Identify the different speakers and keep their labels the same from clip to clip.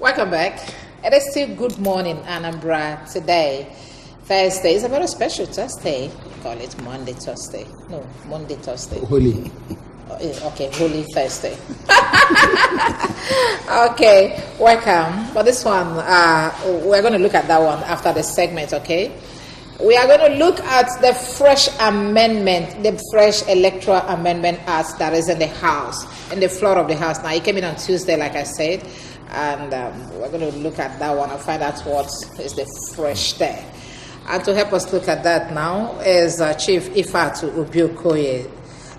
Speaker 1: Welcome back. It is still good morning, Anambra. Today, Thursday, is a very special Thursday. We call it Monday, Thursday. No, Monday, Thursday.
Speaker 2: Holy.
Speaker 1: Okay, Holy Thursday. Okay, welcome. For this one, we're going to look at that one after the segment, okay? We are going to look at the fresh amendment, the fresh Electoral Amendment Act that is in the House, in the floor of the House. Now, it came in on Tuesday, like I said, and we're going to look at that one and find out what is the fresh there. And to help us look at that now is Chief Ifeatu Obi-Okoye.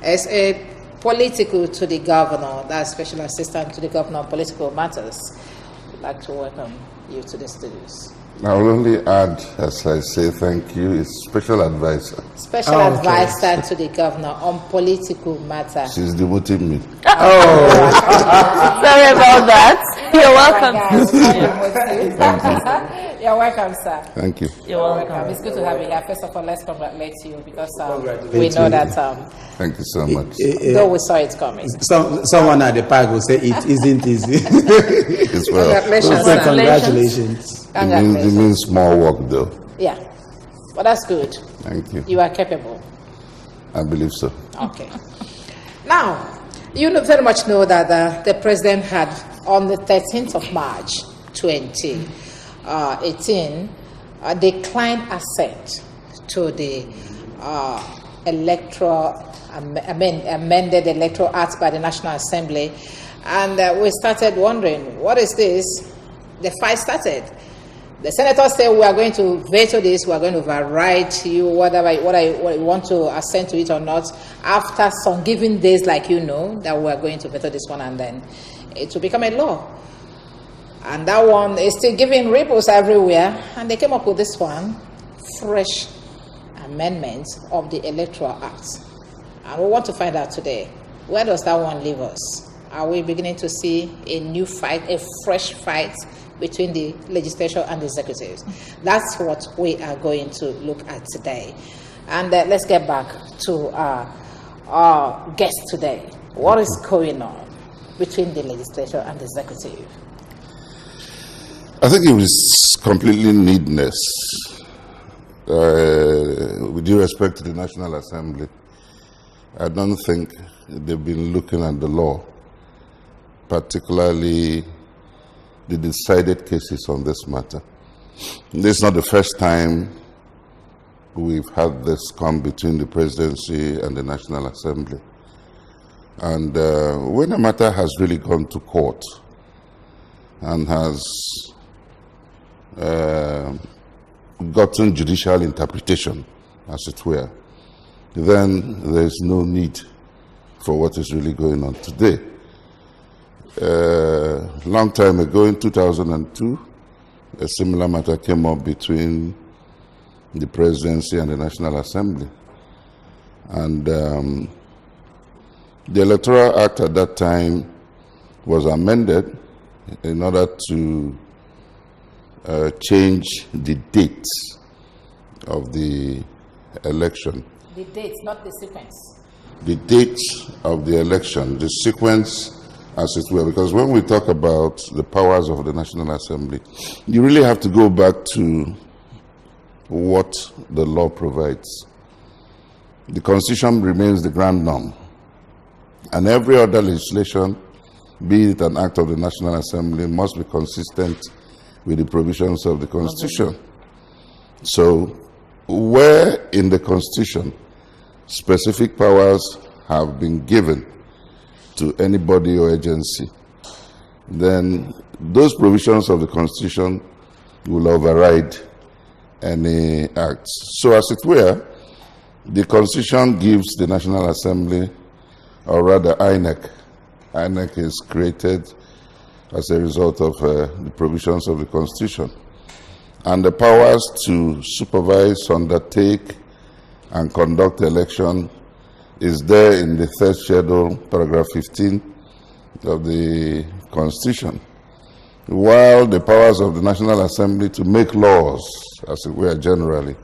Speaker 1: As a political to the governor, that's special assistant to the governor on political matters. We'd like to welcome you to the studios.
Speaker 3: I will only add, as I say, thank you, it's special advisor.
Speaker 1: Special advisor to the governor on political matters.
Speaker 3: She's demoting me.
Speaker 4: Sorry about that. You're welcome.
Speaker 1: You're welcome, sir.
Speaker 3: Thank you.
Speaker 4: You're welcome.
Speaker 1: It's good to have you here. First of all, let's congratulate you because we know that.
Speaker 3: Thank you so much.
Speaker 1: Though we saw it coming.
Speaker 2: Someone at the park will say it isn't easy.
Speaker 3: It's well.
Speaker 1: Congratulations, sir.
Speaker 2: Congratulations.
Speaker 3: It means small work, though.
Speaker 1: Yeah. Well, that's good.
Speaker 3: Thank you.
Speaker 1: You are capable. I
Speaker 3: believe so.
Speaker 1: Okay. Now, you very much know that the president had, on the 13th of March 2018, declined assent to the amended Electoral Act by the National Assembly. And we started wondering, what is this? The fight started. The senators say we are going to veto this, we are going to override you, whatever you want to assent to it or not. After some given days, like you know, that we are going to veto this one and then it will become a law. And that one is still giving ripples everywhere. And they came up with this one, fresh amendment of the Electoral Act. And we want to find out today, where does that one leave us? Are we beginning to see a new fight, a fresh fight between the legislature and the executives? That's what we are going to look at today. And let's get back to our guest today. What is going on between the legislature and the executive?
Speaker 3: I think it was completely needless. With due respect to the National Assembly, I don't think they've been looking at the law, particularly the decided cases on this matter. This is not the first time we've had this come between the presidency and the National Assembly. And when a matter has really gone to court and has gotten judicial interpretation, as it were, then there's no need for what is really going on today. Long time ago, in 2002, a similar matter came up between the presidency and the National Assembly. And the Electoral Act at that time was amended in order to change the dates of the election.
Speaker 1: The dates, not the sequence.
Speaker 3: The dates of the election, the sequence, as it were, because when we talk about the powers of the National Assembly, you really have to go back to what the law provides. The Constitution remains the grand norm, and every other legislation, be it an act of the National Assembly, must be consistent with the provisions of the Constitution. So, where in the Constitution specific powers have been given to any body or agency, then those provisions of the Constitution will override any acts. So, as it were, the Constitution gives the National Assembly, or rather INEC. INEC is created as a result of the provisions of the Constitution. And the powers to supervise, undertake, and conduct election is there in the third schedule, paragraph 15 of the Constitution. While the powers of the National Assembly to make laws, as it were generally,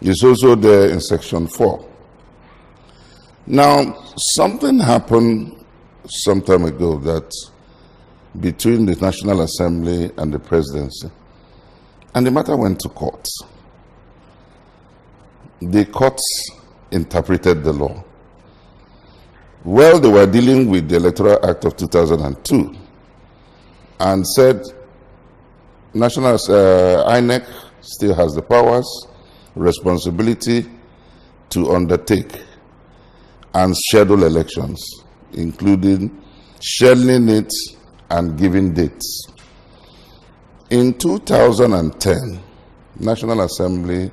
Speaker 3: is also there in section 4. Now, something happened some time ago that between the National Assembly and the presidency. And the matter went to court. The courts interpreted the law. Well, they were dealing with the Electoral Act of 2002 and said National INEC still has the powers, responsibility to undertake and schedule elections, including scheduling it and giving dates. In 2010, National Assembly,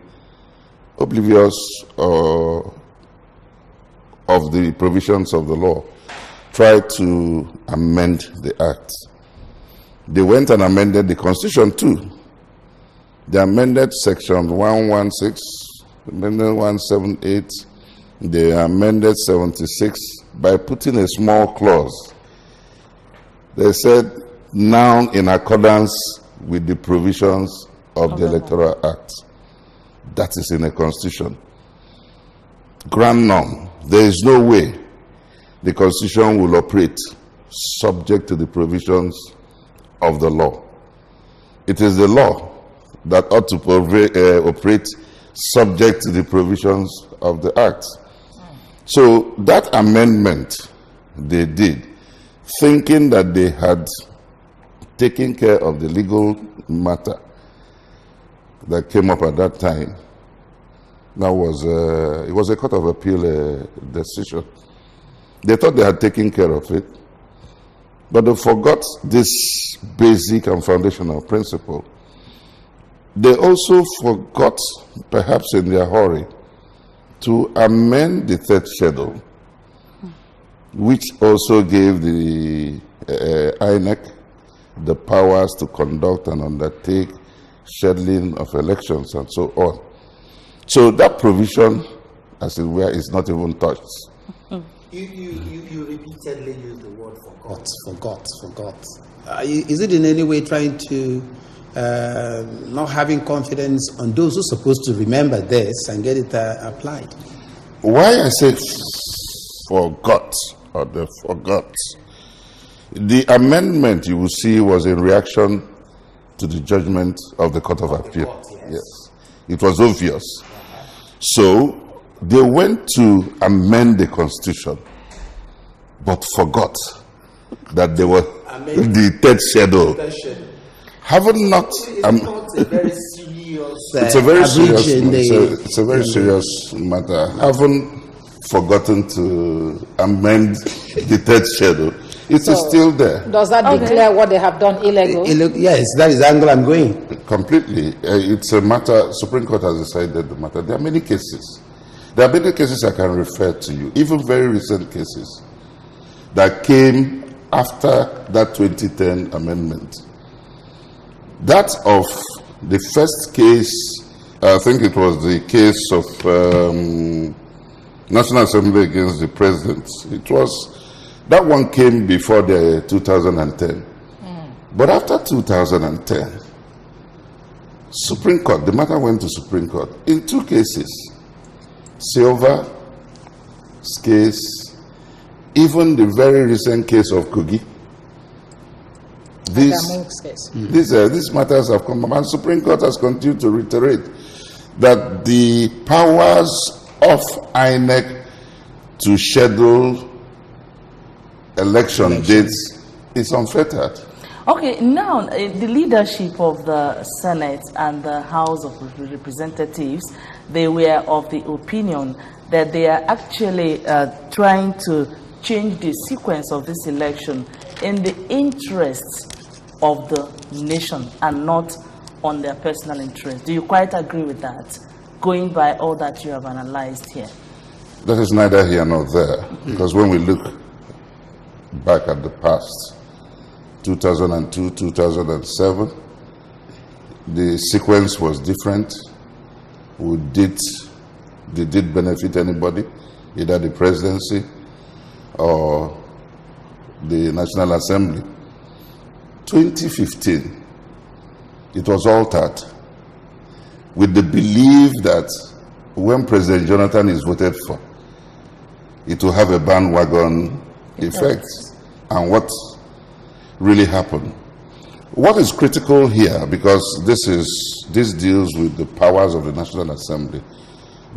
Speaker 3: oblivious of the provisions of the law, tried to amend the act. They went and amended the Constitution too. They amended Section 116, amended 178, they amended 76 by putting a small clause. They said, now in accordance with the provisions of the Electoral Act. That is in the Constitution. Grand norm. There is no way the Constitution will operate subject to the provisions of the law. It is the law that ought to operate subject to the provisions of the Act. So that amendment they did, thinking that they had taken care of the legal matter that came up at that time. That was it was a Court of Appeal decision. They thought they had taken care of it, but they forgot this basic and foundational principle. They also forgot, perhaps in their hurry, to amend the third schedule, which also gave the INEC the powers to conduct and undertake scheduling of elections and so on. So that provision, as it were, is not even touched.
Speaker 2: You repeatedly use the word forgot. Is it in any way trying to not having confidence on those who are supposed to remember this and get it applied?
Speaker 3: Why I say forgot, or they forgot, the amendment you will see was in reaction to the judgment of the Court of Appeal. Yes. It was obvious. So they went to amend the Constitution, but forgot that they were the third schedule. Haven't not.
Speaker 2: It's a very serious.
Speaker 3: It's a very serious matter. Haven't forgotten to amend the third schedule. It is still there.
Speaker 1: Does that declare what they have done illegal?
Speaker 2: Yes, that is the angle I'm going.
Speaker 3: Completely. It's a matter, Supreme Court has decided the matter. There are many cases. There are many cases I can refer to you, even very recent cases, that came after that 2010 amendment. That of the first case, I think it was the case of National Assembly against the President. That one came before the 2010. But after 2010, Supreme Court, the matter went to Supreme Court in two cases. Silva's case, even the very recent case of Kogi. These matters have come up, and Supreme Court has continued to reiterate that the powers of INEC to schedule election dates is unfettered.
Speaker 4: Okay, now the leadership of the Senate and the House of Representatives, they were of the opinion that they are actually trying to change the sequence of this election in the interests of the nation and not on their personal interest. Do you quite agree with that, going by all that you have analyzed here?
Speaker 3: That is neither here nor there, because when we look back at the past, 2002, 2007, the sequence was different. They did benefit anybody, either the presidency or the National Assembly. 2015, it was altered with the belief that when President Jonathan is voted for, it will have a bandwagon effect. And what really happen. What is critical here, because this deals with the powers of the National Assembly,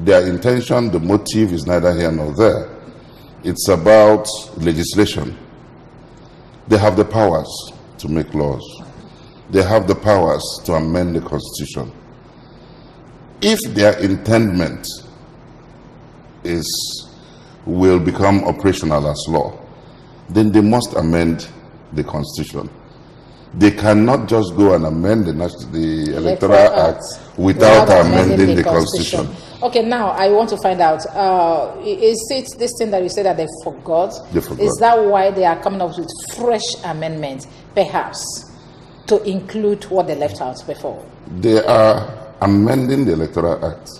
Speaker 3: their intention, the motive is neither here nor there. It's about legislation. They have the powers to make laws. They have the powers to amend the Constitution. If their intendment will become operational as law, then they must amend the Constitution. They cannot just go and amend the Electoral Act without amending the Constitution.
Speaker 1: Okay, now I want to find out, is it this thing that you said that they forgot?
Speaker 3: They forgot.
Speaker 1: Is that why they are coming up with fresh amendments, perhaps, to include what they left out before?
Speaker 3: They are amending the Electoral Act,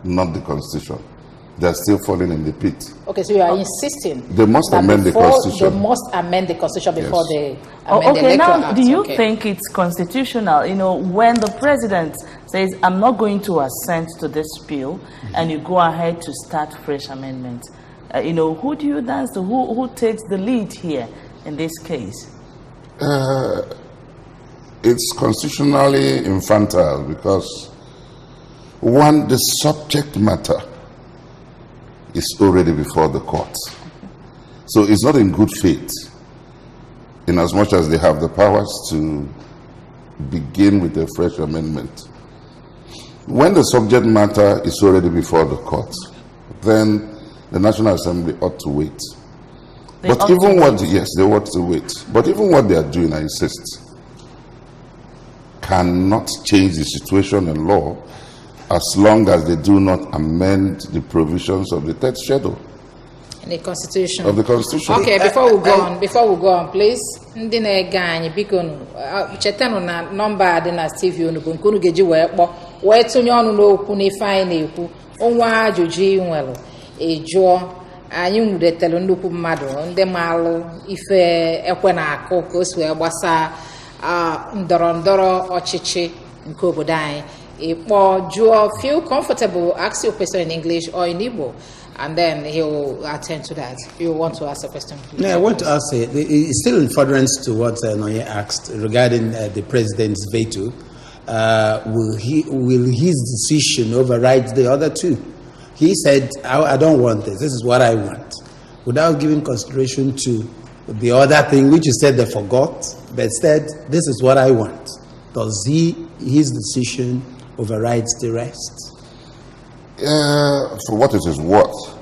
Speaker 3: not the Constitution. They are still falling in the pit.
Speaker 1: Okay, so you are insisting
Speaker 3: they must amend the Constitution.
Speaker 1: They must amend the Constitution before they amend the
Speaker 4: okay,
Speaker 1: Electoral
Speaker 4: now,
Speaker 1: Act.
Speaker 4: do you think it's constitutional? You know, when the president says, I'm not going to assent to this bill, and you go ahead to start fresh amendments, you know, who do you dance to? Who takes the lead here in this case?
Speaker 3: It's constitutionally infantile because, one, the subject matter is already before the court. So it's not in good faith, in as much as they have the powers to begin with a fresh amendment. When the subject matter is already before the court, then the National Assembly ought to wait. They ought to wait. But even what they are doing, I insist, cannot change the situation in law as long as they do not amend the provisions of the third schedule
Speaker 1: in the Constitution.
Speaker 3: Of the Constitution.
Speaker 1: Okay, before we go on, please. Ndị na-ege anyị biko chetanụ na nọmba dị na TV unu bụ nke unu ga-eji wee tụnye ọnụ n'okwu n'ife anyị na-ekwu. Onwe ajụjụ ị nwere ejụọ anyị nwudetelu nnukwu mmadụ ndị maalụ ife ekwe na-akụ ka o si wee gbasaa ndọrọndọrọ ọchịchị nke obodo anyị. Feel comfortable, ask your question in English or in Igbo, and then he'll attend to that. You want to ask a question, please?
Speaker 2: No, I want to ask, it's still in furtherance to what Noye asked regarding the president's veto. Will his decision override the other two? He said, I don't want this. This is what I want. Without giving consideration to the other thing, which you said they forgot, but said, this is what I want. Does his decision overrides the rest?
Speaker 3: For what it is worth,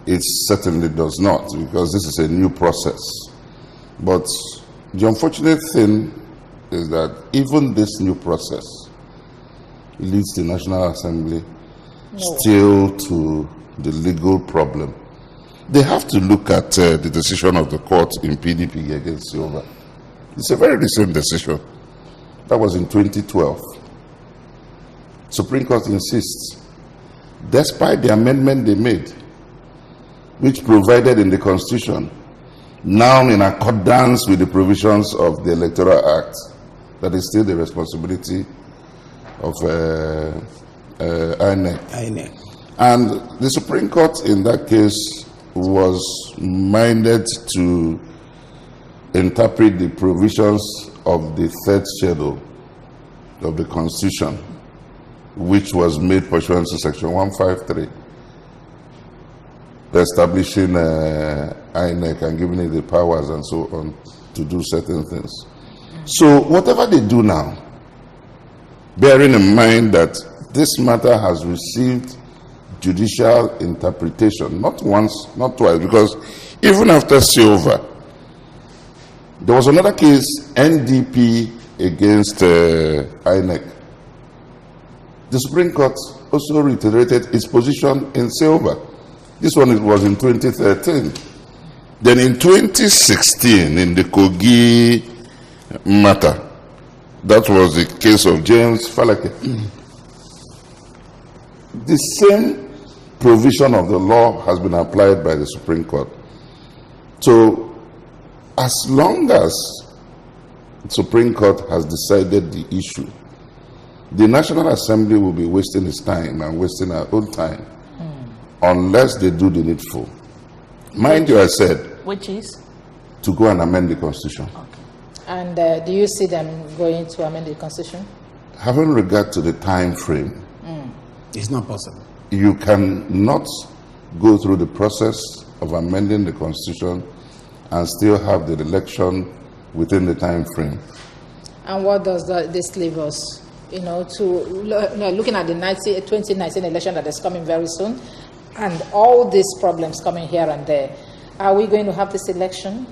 Speaker 3: it certainly does not, because this is a new process. But the unfortunate thing is that even this new process leads the National Assembly still to the legal problem. They have to look at the decision of the court in PDP against Silva. It's a very recent decision. That was in 2012. Supreme Court insists, despite the amendment they made, which provided in the Constitution, now in accordance with the provisions of the Electoral Act, that is still the responsibility of INEC. And the Supreme Court in that case was minded to interpret the provisions of the third schedule of the Constitution, which was made pursuant to Section 153, establishing INEC and giving it the powers and so on to do certain things. So whatever they do now, bearing in mind that this matter has received judicial interpretation, not once, not twice, because even after Silva, there was another case, NDP against INEC. The Supreme Court also reiterated its position in Silva. This one was in 2013. Then in 2016, in the Kogi matter, that was the case of James Falake. The same provision of the law has been applied by the Supreme Court. So, as long as the Supreme Court has decided the issue, the National Assembly will be wasting its time and wasting our own time unless they do the needful. Mind you, I said,
Speaker 4: which is
Speaker 3: to go and amend the Constitution.
Speaker 4: Okay.
Speaker 1: And do you see them going to amend the Constitution?
Speaker 3: Having regard to the time frame,
Speaker 2: It's not possible.
Speaker 3: you cannot go through the process of amending the Constitution and still have the election within the time frame.
Speaker 1: And what does this leave us? Looking at the 2019 election that is coming very soon, and all these problems coming here and there, are we going to have this election?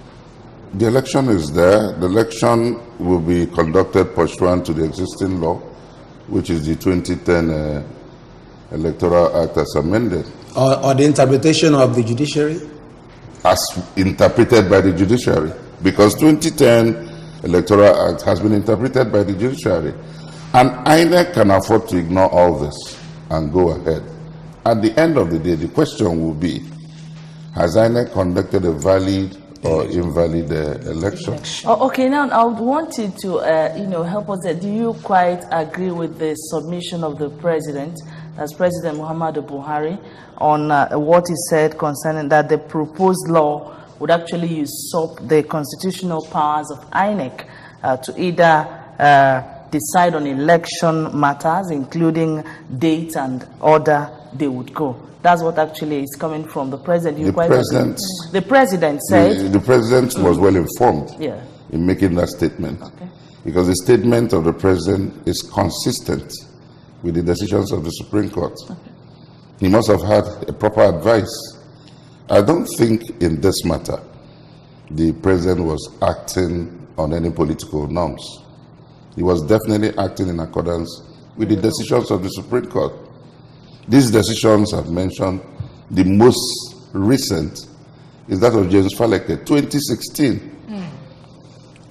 Speaker 3: The election is there. The election will be conducted pursuant to the existing law, which is the 2010 Electoral Act as amended.
Speaker 2: Or the interpretation of the judiciary?
Speaker 3: As interpreted by the judiciary. Because 2010 Electoral Act has been interpreted by the judiciary. And INEC can afford to ignore all this and go ahead. At the end of the day, the question will be, has INEC conducted a valid or invalid election?
Speaker 4: Okay, now I would want you to, help us. Do you quite agree with the submission of the president, as President Muhammadu Buhari, on what he said concerning that the proposed law would actually usurp the constitutional powers of INEC to either decide on election matters, including date and order they would go? That's what actually is coming from the president. The president said...
Speaker 3: The president was well informed
Speaker 4: in
Speaker 3: making that statement. Okay. Because the statement of the president is consistent with the decisions of the Supreme Court. Okay. He must have had a proper advice. I don't think in this matter the president was acting on any political norms. He was definitely acting in accordance with the decisions of the Supreme Court. These decisions I've mentioned, the most recent is that of James Faleke, 2016.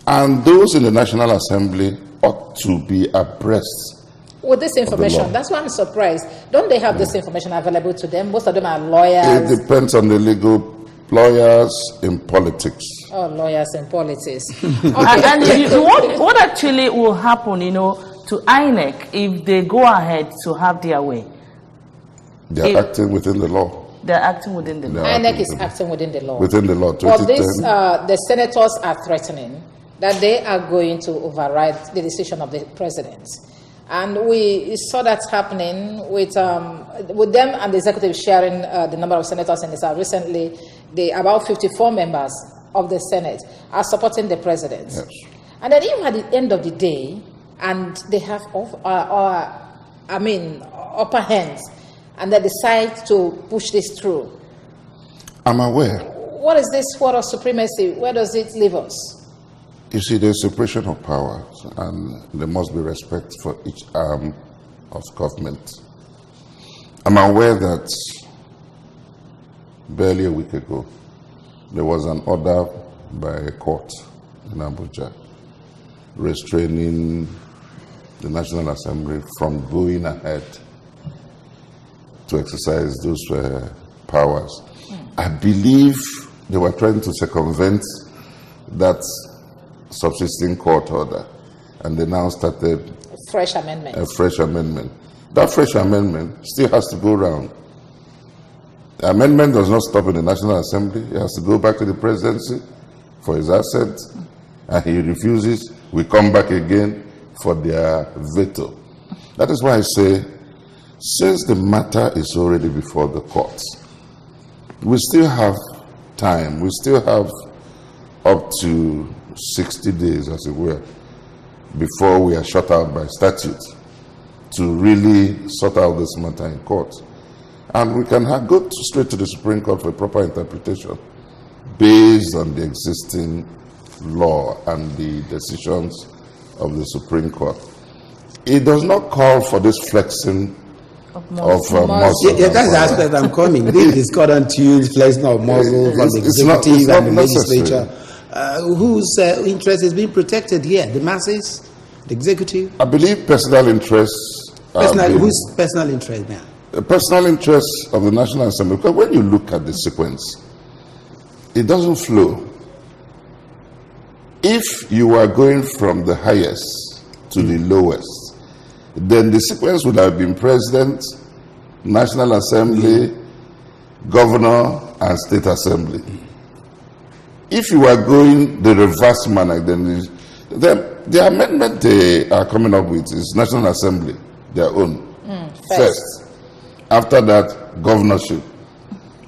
Speaker 3: And those in the National Assembly ought to be abreast
Speaker 1: with this information. That's why I'm surprised. Don't they have this information available to them? Most of them are lawyers.
Speaker 3: It depends on the legal lawyers in politics.
Speaker 1: Oh, lawyers in politics.
Speaker 4: And what actually will happen, to INEC if they go ahead to have their way?
Speaker 3: They are acting within the law.
Speaker 4: They're acting within the law.
Speaker 1: INEC is acting within the law.
Speaker 3: Within the law.
Speaker 1: But the senators are threatening that they are going to override the decision of the president. And we saw that happening with them and the executive sharing the number of senators in this. Recently, about 54 members of the Senate are supporting the president.
Speaker 3: Yes.
Speaker 1: And then even at the end of the day, and they have upper hands, and they decide to push this through.
Speaker 3: I'm aware.
Speaker 1: What is this word of supremacy? Where does it leave us?
Speaker 3: You see, there's separation of powers, and there must be respect for each arm of government. I'm aware that barely a week ago, there was an order by a court in Abuja restraining the National Assembly from going ahead to exercise those powers. I believe they were trying to circumvent that subsisting court order, and they now started
Speaker 1: a fresh amendment.
Speaker 3: That fresh amendment still has to go round. The amendment does not stop in the National Assembly. It has to go back to the presidency for his assent, and he refuses. We come back again for their veto. That is why I say, since the matter is already before the courts, we still have time. We still have up to 60 days, as it were, before we are shut out by statute to really sort out this matter in court. And we can go straight to the Supreme Court for a proper interpretation based on the existing law and the decisions of the Supreme Court. It does not call for this flexing of muscle.
Speaker 2: Yeah, that's the aspect I'm coming. This is discordant tuned flexing of muscle from the executive and the legislature. Whose interest is being protected here? The masses? The executive?
Speaker 3: I believe personal interests.
Speaker 2: Whose personal interest now?
Speaker 3: The personal interests of the National Assembly. Because when you look at the sequence, it doesn't flow. If you are going from the highest to the lowest, then the sequence would have been President, National Assembly, Governor, and State Assembly. If you are going the reverse manner, then The amendment they are coming up with is National Assembly, their own. First. After that, governorship.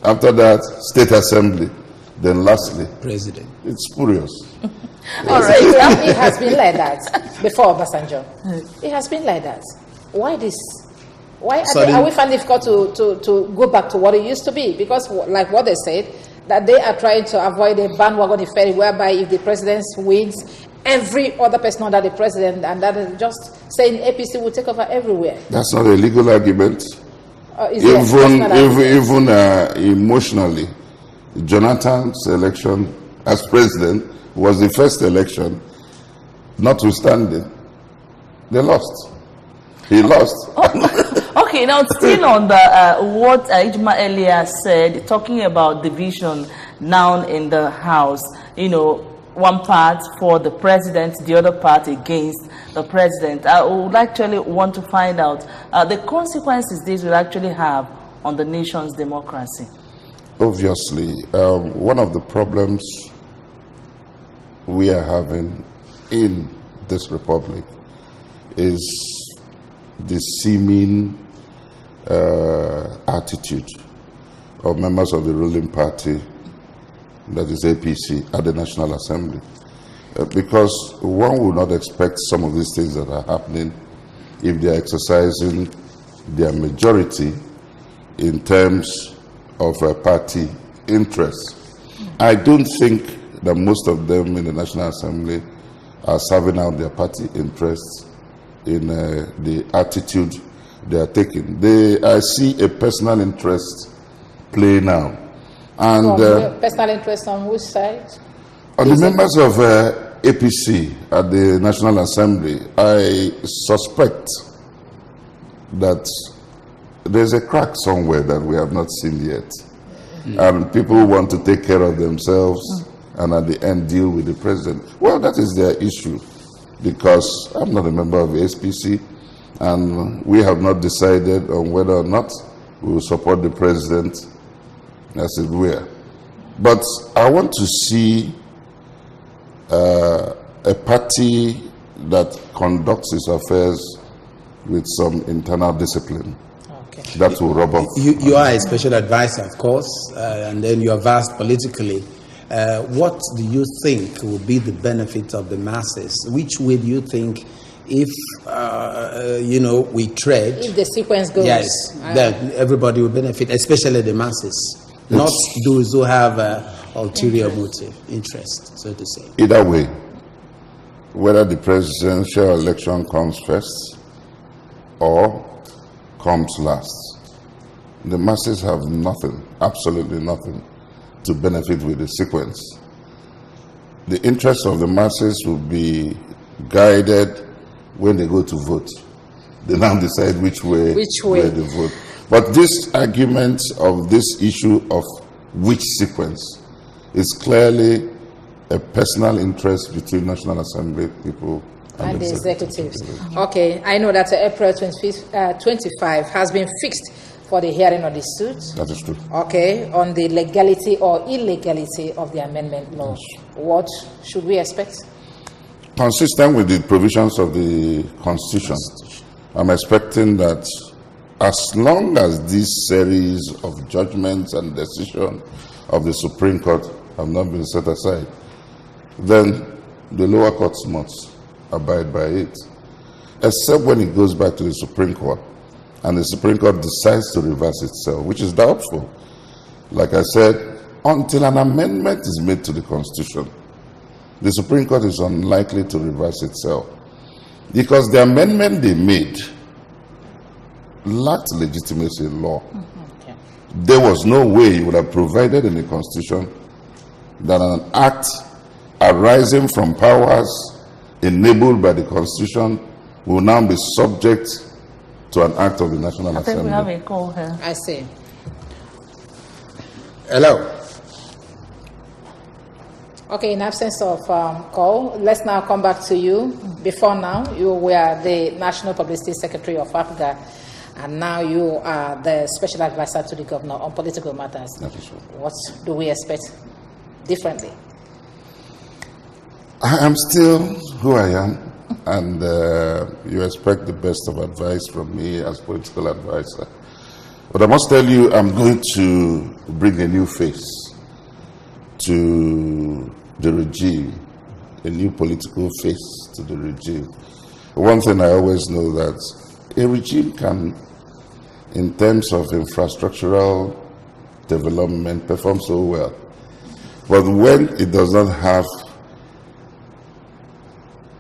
Speaker 3: After that, State Assembly. Then lastly,
Speaker 2: President.
Speaker 3: It's spurious.
Speaker 1: All right. It has been like that before Obasanjo. It has been like that. Why this? Why are we finding it difficult to go back to what it used to be? Because, like what they said, that they are trying to avoid a bandwagon effect whereby if the president wins, every other person under the president, and that is just saying APC will take over everywhere.
Speaker 3: That's not a legal argument. Even emotionally, Jonathan's election as president was the first election, notwithstanding, they lost. He lost.
Speaker 4: Okay, now still on the what Ijma earlier said, talking about division now in the House, you know, one part for the president, the other part against the president. I would actually want to find out the consequences this will actually have on the nation's democracy.
Speaker 3: Obviously, one of the problems we are having in this republic is the seeming attitude of members of the ruling party, that is APC, at the National Assembly. Because one would not expect some of these things that are happening if they are exercising their majority in terms of party interests. I don't think that most of them in the National Assembly are serving out their party interests in the attitude they are taking. I see a personal interest playing out. And
Speaker 1: personal interest on which side?
Speaker 3: On the members of APC at the National Assembly, I suspect that there's a crack somewhere that we have not seen yet. And people want to take care of themselves and at the end deal with the president. Well, that is their issue, because I'm not a member of the SPC and we have not decided on whether or not we will support the president as it were. But I want to see a party that conducts its affairs with some internal discipline. Okay. That will rub off.
Speaker 2: You are a special advisor, of course, and then you are vast politically. What do you think will be the benefit of the masses? Which way do you think, if we tread?
Speaker 1: If the sequence goes,
Speaker 2: yes, then everybody will benefit, especially the masses, not those who have ulterior motive, interest, so to say.
Speaker 3: Either way, whether the presidential election comes first or comes last, the masses have nothing, absolutely nothing, to benefit with the sequence. The interests of the masses will be guided when they go to vote. They now decide which way they vote. But this argument of this issue of which sequence is clearly a personal interest between National Assembly people and the executives.
Speaker 1: Okay, I know that April 25 has been fixed for the hearing of the suit.
Speaker 3: That is true.
Speaker 1: Okay, on the legality or illegality of the amendment law. Yes. What should we expect?
Speaker 3: Consistent with the provisions of the Constitution, I'm expecting that as long as this series of judgments and decisions of the Supreme Court have not been set aside, then the lower courts must abide by it, except when it goes back to the Supreme Court and the Supreme Court decides to reverse itself, which is doubtful. Like I said, until an amendment is made to the Constitution, the Supreme Court is unlikely to reverse itself, because the amendment they made lacked legitimacy in law. Okay. There was no way you would have provided in the Constitution that an act arising from powers enabled by the Constitution will now be subject to an act of the National Assembly.
Speaker 4: We have a call here.
Speaker 1: I see.
Speaker 2: Hello.
Speaker 1: Okay, in absence of call, let's now come back to you. Before now, you were the National Publicity Secretary of APGA, and now you are the Special Advisor to the Governor on political matters.
Speaker 3: That is true.
Speaker 1: What do we expect differently?
Speaker 3: I am still who I am, and you expect the best of advice from me as political advisor. But I must tell you, I'm going to bring a new face to the regime, a new political face to the regime. One thing I always know that a regime can, in terms of infrastructural development, perform so well. But when it does not have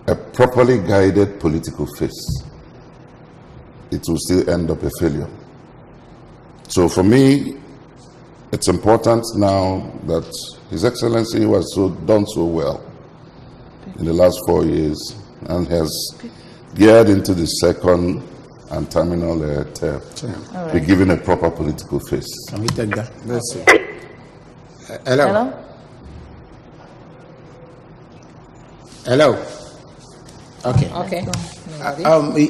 Speaker 3: a properly guided political face, it will still end up a failure. So for me, it's important now that His Excellency who has done so well in the last 4 years and has geared into the second and terminal term,
Speaker 4: Right.
Speaker 3: be given a proper political face.
Speaker 2: Can we take that? Let's see. Hello. Hello. Okay.
Speaker 1: Okay.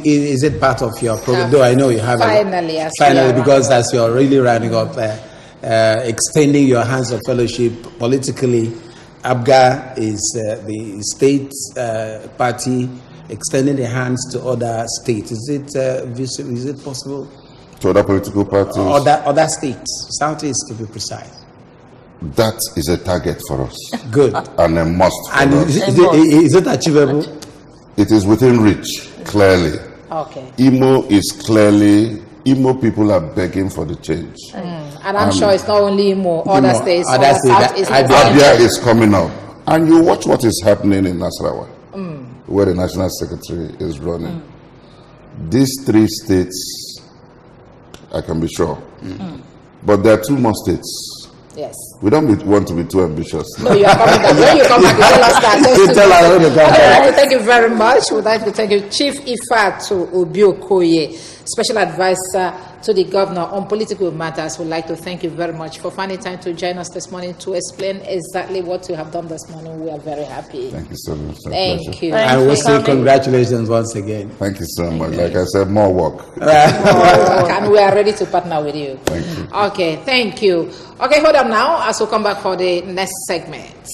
Speaker 2: Is it part of your program? Though I know you have
Speaker 1: finally,
Speaker 2: because as you're really rounding up, extending your hands of fellowship politically, ABGA is the state party extending the hands to other states. Is it possible?
Speaker 3: To other political parties?
Speaker 2: Other states, Southeast to be precise.
Speaker 3: That is a target for us.
Speaker 2: Good.
Speaker 3: And a must for
Speaker 2: And
Speaker 3: us.
Speaker 2: is it achievable?
Speaker 3: It is within reach, clearly.
Speaker 1: Okay.
Speaker 3: Imo people are begging for the change.
Speaker 1: And I'm sure it's not only Imo, other states,
Speaker 2: other states,
Speaker 1: Southeast.
Speaker 3: Abia is coming up. And you watch what is happening in Nasarawa, where the National Secretary is running. These 3 states, I can be sure. But there are 2 more states.
Speaker 1: Yes.
Speaker 3: We don't want to be too ambitious.
Speaker 1: No, you are coming back. When you come back, you tell us that.
Speaker 2: You tell us when you come
Speaker 1: I'd
Speaker 2: back.
Speaker 1: like to thank you very much. We'd like to thank you, Chief Ifeatu Obi-Okoye, Special Advisor to the Governor on Political Matters. We'd like to thank you very much for finding time to join us this morning to explain exactly what you have done this morning. We are very happy.
Speaker 3: Thank you so much.
Speaker 1: Thank you.
Speaker 2: I will say congratulations once again.
Speaker 3: Thank you so much. Like I said, more work.
Speaker 1: And we are ready to partner with you.
Speaker 3: Thank you.
Speaker 1: Okay, thank you. Okay, hold on now as we come back for the next segment.